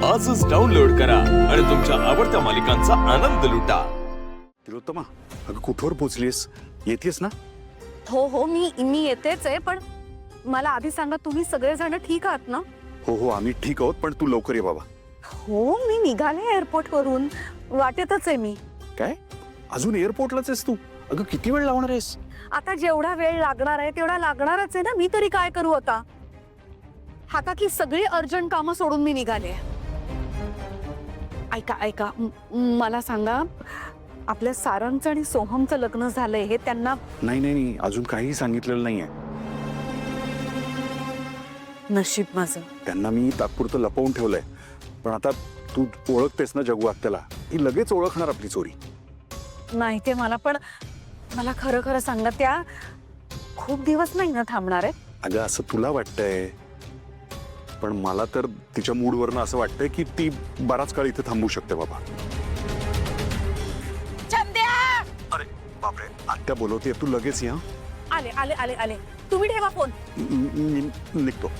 आजच डाउनलोड करा आणि तुमच्या आवडत्या मालिकांचा आनंद लुटा. तिलोत्तमा, अगं कुठवर पोहोचलीस? येतेस ना? हो हो मी येतेच आहे, पण मला आधी सांगा, तुम्ही सगळेजण ठीक आहात ना? हो हो, आम्ही ठीक आहोत, पण तू लवकर ये बाबा. हो, मी निघाले एअरपोर्ट वरून, वाटेतच आहे मी. काय अजून एअरपोर्टलाच आहेस तू? अगं किती वेळ लावणार आहेस? आता जेवढा वेळ लागणार आहे तेवढा लागणारच आहे ना. मी तरी काय करू आता? हातातली सगळी अर्जंट कामं सोडून मी निघाले. ऐका ऐका, मला सांगा, आपल्या सारंगचं आणि सोहमचं लग्न झालंय हे त्यांना? नाही नाही नाही, अजून काहीही सांगितलेलं नाहीये. नशीब माझं. त्यांना मी तात्पुरतं लपवून ठेवलंय, पण आता तू ओळखतेस ना जगू आत्याला, ही लगेच ओळखणार आपली चोरी. माहितीये मला, पण मला खरं खरं सांगा, त्या खूप दिवस नाही ना थांबणार आहे? अगं असं तुला वाटतंय, पण मला तर तिच्या मूडवरनं असं वाटतंय की ती बराच काळ इथे थांबू शकते बाबा. अरे बापरे, आत्या बोलवते, तू लगेच या. आले आले आले आले, तुम्ही ठेवा फोन. मी निघतो.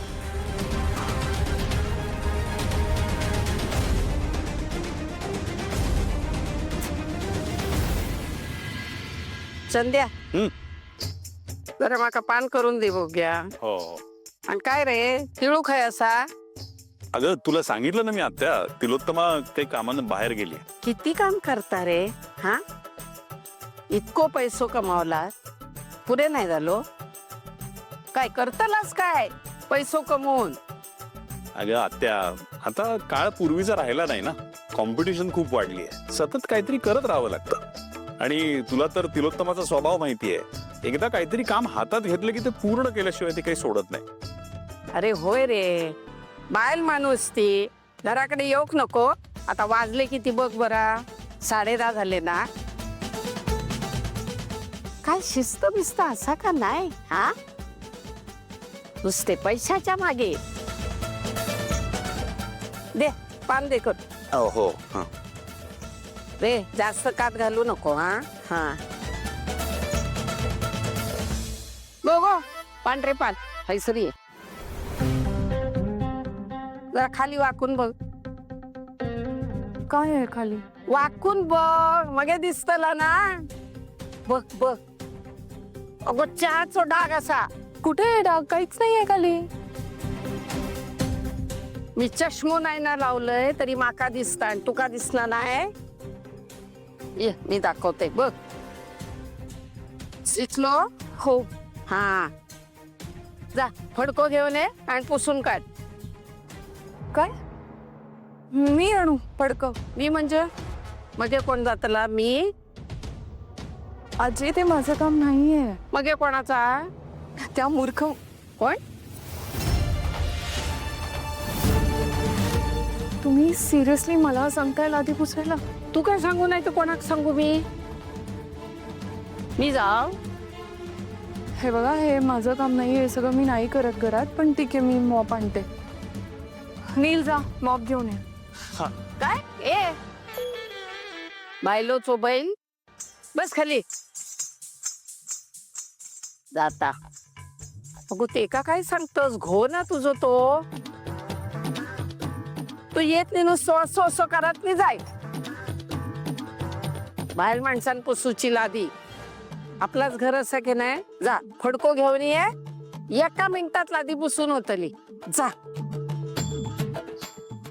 चंद्या, जरा माका पान करून दे बघ्या. हो. आणि काय रे, तिळू खाय असा? अगं तुला सांगितलं ना मी आत्या, तिलोत्तमा काही कामानं बाहेर गेली. किती काम करता रे? हा, इतको पैसो कमावला, पुरे नाही झालो? काय करतालास काय पैसो कमवून? अगं आत्या, आता काळ पूर्वीचा राहिला नाही ना. कॉम्पिटिशन खूप वाढली आहे, सतत काहीतरी करत राहावं लागतं. आणि तुला तर तिलोत्तमाचा स्वभाव माहिती आहे, एकदा काहीतरी काम हातात घेतलं की ते पूर्ण केल्याशिवाय ते काही सोडत नाही. अरे होय रे, बायल माणूस ती, घराकडे येऊक नको. आता वाजले किती बघ बरा, 10:30 झाले ना. काय शिस्त बिस्त असा का नाही? हा, नुसते पैशाच्या मागे. दे पान दे कर. हो. रे जास्त कात घालू नको. हा हा, बघो पांढरे पान हैसरी. जरा खाली वाकून बघ. काय आहे खाली? वाकून बघ, मगे दिसतला ना. बघ बघ, अगो चहाचो डाग असा. कुठे डाग? काहीच नाहीये खाली. मी चष्मो नाही ना लावलंय तरी माका दिसता, आणि तुका दिसला नाही. ये मी दाखवते बघ. दिसलो? हो. हा, जा फडको घेऊन ये आणि पुसून काढ. काय? मी आणू पडकं? मी म्हणजे मगे कोण जातला? मी? आजी, ते माझं काम नाहीये. मगे कोणाचा? त्या मूर्ख. कोण? तुम्ही सिरियसली मला सांगताय लादी पुसायला? तू काय सांगू, नाही तर कोणाक सांगू मी? मी जाऊ? हे बघा, हे माझं काम नाही, हे सगळं मी नाही करत घरात. पण ठीक आहे, मी मॉप आणते. नील, जा मॉप घेऊन ये. काय? ए बायलोचो बैल, बस खाली. जाता अगो ते का काय सांगतोस? घो ना तुझं तो. तू येत नाही नुसतं असं करत नाही जाय. बाहेर माणसां पुसूची लादी, आपलाच घर असं की नाही. जा फडको घेऊन ये, एका मिनिटात लादी पुसून होतली. जा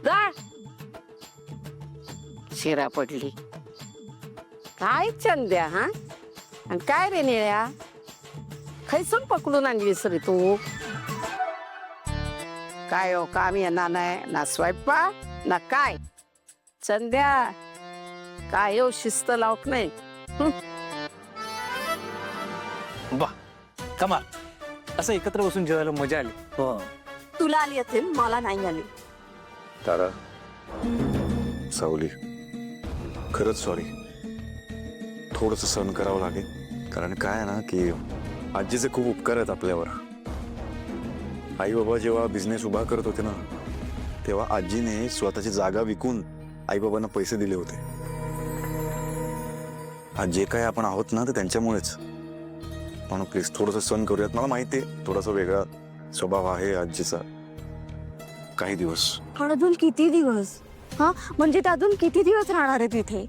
जा. शिरा पडली काय चंद्या? हा, आणि काय रे निळ्या, खैसून पकडून आणलीस रे तू? काय हो, काम येणार नाही ना, स्वयंपाक ना काय. चंद्या काय हो, शिस्त लावक नाही. वाह, कमाल. असं एकत्र बसून जेवायला मजा आली. हो. तुला आली असेल, मला नाही आली. तारा, सावली, खरंच सॉरी. थोडंसं सहन करावं लागेल, कारण काय आहे ना की आजीचे खूप उपकार आहेत आपल्यावर. आई बाबा जेव्हा बिझनेस उभा करत होते ना, तेव्हा आजीने स्वतःची जागा विकून आई बाबांना पैसे दिले होते. आज जे काय आपण आहोत ना, ते त्यांच्यामुळेच. म्हणून प्लीज थोडंसं सहन करूयात. मला माहिती आहे थोडासा वेगळा स्वभाव आहे आजीचा, काही दिवस. पण अजून किती दिवस? हा म्हणजे ते अजून किती दिवस राहणार आहे तिथे?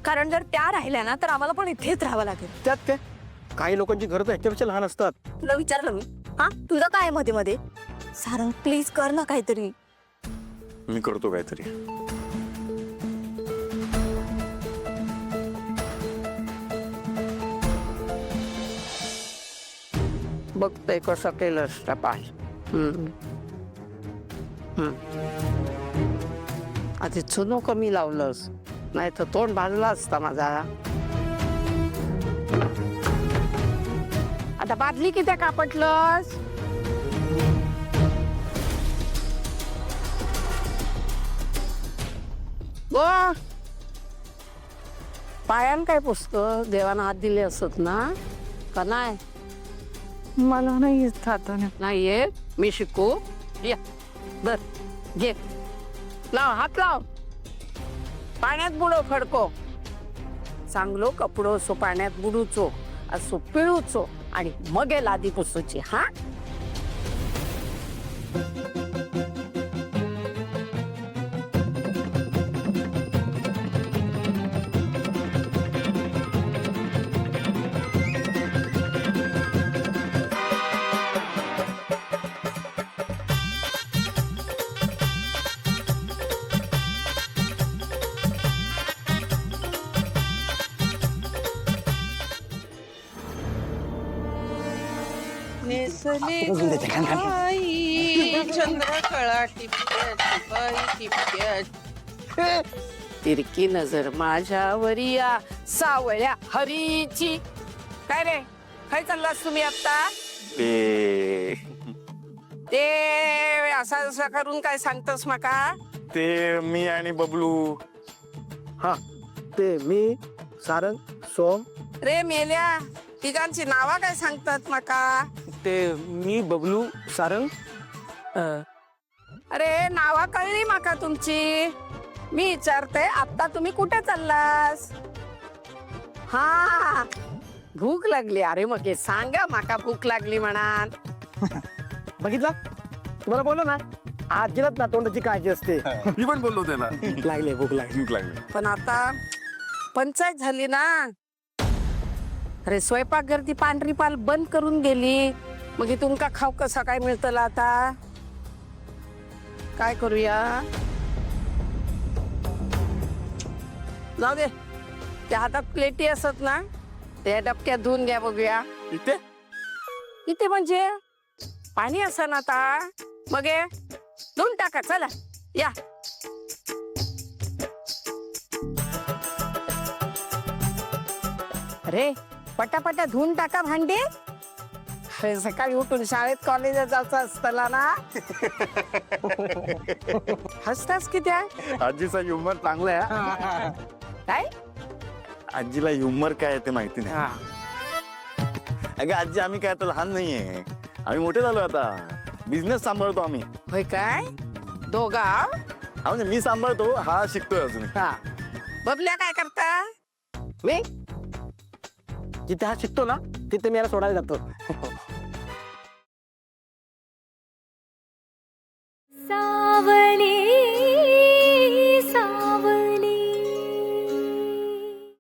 कारण जर त्या राहिल्या ना तर आम्हाला पण इथेच राहावं लागेल. त्यात काय, काही लोकांची घरं तर ह्याच्यापेक्षा लहान असतात. तुला विचारलं मी, हा तुझं काय मध्ये मध्ये? सारंग प्लीज कर ना काहीतरी. मी करतो काहीतरी. बघतोय कसं केलंस टपाल. आधी चुनो कमी लावलंस, नाही तर तोंड भाजला असता माझा. आता बादली किती कापटलंस? गो पायान काय पुसतं? देवानं हात दिले असत ना का नाही? मला नाही येत हाताने. नाही येत? मी शिकू? या बर घे, लाव हात लाव. पाण्यात बुडो फडको. चांगलो कपडो असो पाण्यात बुडूचो, असो पिळूचो आणि मग लादी पुसूची. हा चंद्रकळा तिरकी नजर माझ्यावरी या सावळ्या हरीची. काय रे, काय चाललास तुम्ही आता? ते असं असं करून काय सांगतस माका? ते मी आणि बबलू. हा, ते मी, सारंग, सोम. रे मेल्या, तिघांची नावा काय सांगतात माका? ते मी, बबलू, सारंग. अरे नावा कळली माका तुमची. मी विचारते आता तुम्ही कुठे चाललास? हा भूक लागली. अरे मग हे सांगा माका भूक लागली म्हणान. बघितला, तुम्हाला बोललो ना, आजीला ना तोंडाची काळजी असते. मी पण बोललो त्याला. लागले, भूक लागली. भूक लागली. पण आता पंचायत झाली ना. अरे स्वयंपाक गर्दी पांढरी पाल बंद करून गेली. मग हे तुमका खाऊ कसं काय मिळतं आता? काय करूया? जाऊ दे, त्या हातात प्लेटी असत ना, त्या डबक्यात धुवून घ्या बघूया. इथे इथे म्हणजे पाणी असं ना आता. मग हे धुवून टाका. चला या. अरे पटापटा धुवून टाका भांडी. अरे सकाळी उठून शाळेत कॉलेजात जायचं असताना ना. हसतास किती? आजीचा ह्युमर चांगला आहे. काय आजीला ह्युमर काय आहे ते माहिती नाही. अगं आजी, आम्ही काय आता लहान नाहीये, आम्ही मोठे झालो आता. बिझनेस सांभाळतो आम्ही. होय काय? दोघा? हा म्हणजे मी सांभाळतो, हा शिकतोय अजून. हा. बबल्या काय करता? मी जिथे हा शिकतो ना तिथे मी याला सोडायला जातो.